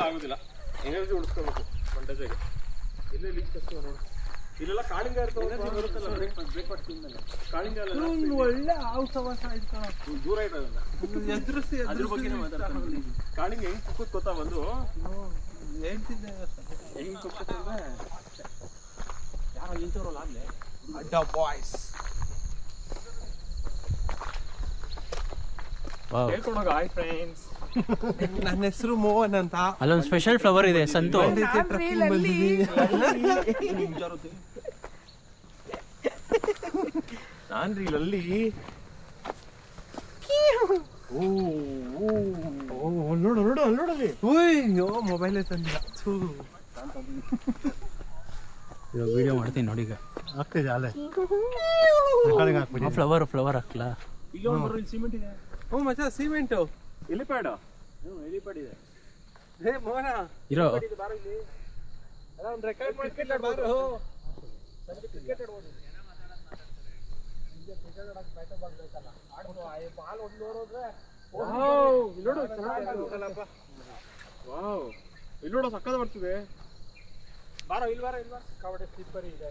ಆಗೋದಿಲ್ಲ. ಎನರ್ಜಿ ಉಳಿಸ್ಕೋಬೇಕು ಮಂಡಜಾಗೆ. ಇಲ್ಲೇ ಲೀಚ್ ಕಷ್ಟ ನೋಡು. ಇಲ್ಲೆಲ್ಲ ಕಾಳಿಂಗ ಇರ್ತವೆ ಬರುತ್ತಲ್ಲ ಬ್ರೇಕ್ಫಾಸ್ಟ್ ತಿಂದಲ್ಲ ಕಾಳಿಂಗ ಎಲ್ಲ ಒಳ್ಳೆ ಹಾವು ಸವಾಸ ಆಯ್ತು ದೂರ ಇರೋದಲ್ಲ ಎದುರಿಸಿ ಅದ್ರ ಬಗ್ಗೆ ಮಾತಾಡ್ತಾರೆ. ಕಾಳಿಂಗ ಹೆಂಗ್ ಕುಕ್ಕುತ್ ಗೊತ್ತಾ ಒಂದು ಹೇಳ್ತಿದ್ದೆ ಹೆಂಗ್ ಕುಕ್ಕುತ್ತಂದ್ರೆ ಯಾರೋ ನಿಂತವ್ರಲ್ಲ ಆಗ್ಲೇ ಅಡ್ಡ ಬಾಯ್ಸ್ ಹೇಳ್ಕೊಂಡೋಗ ಹಾಯ್ ಫ್ರೆಂಡ್ಸ್. ನನ್ನ ಹೆಸರು ಮೋಹನ್ ಅಂತ. ಅಲ್ಲೊಂದು ಸ್ಪೆಷಲ್ ಫ್ಲವರ್ ಇದೆ ಸಂತು. ನಾನ್ರಿ ಅಲ್ಲಿ ನೋಡು ನೋಡು ಅಲ್ಲಿ ನೋಡಲ್ಲಿ ಅಯ್ಯೋ ಮೊಬೈಲೇ ತಂದಿಲ್ಲ. ಇವಾಗ ವಿಡಿಯೋ ಮಾಡ್ತೀನಿ ನೋಡಿ. ಈಗ ಆಗ್ತಿದೆ ಅಲ್ಲೇ ಫ್ಲವರ್ ಹಾಕ್ಲಾ? ಈಗ ಒಂದು ಸಿಮೆಂಟ್ ಇದೆ. ಹ್ಞೂ ಮಚ್ಚ ಸಿಮೆಂಟು ಎಲಿಪ್ಯಾಡ್ ಎಲಿಪ್ಯಾಡ್ ಇದೆ. ಹೇ ಮೋಹನ ಇರೋ ಒಂದು ರೆಕಾರ್ಡ್ ಮಾಡ್ತಿಲ್ಲ ಬಾರು. ಕ್ರಿಕೆಟ್ ಆಡ್ಬೋದು. ಇಲ್ಲಿ ನೋಡು ಸಕ್ಕದ ಬರ್ತದೆ. ಬಾರೋ ಇಲ್ಲಿ ಬಾರೋ ಇಲ್ಲಿ ಕಬಡ್ಡಿ ಸ್ಲಿಪ್ಪರ್ ಇದೆ.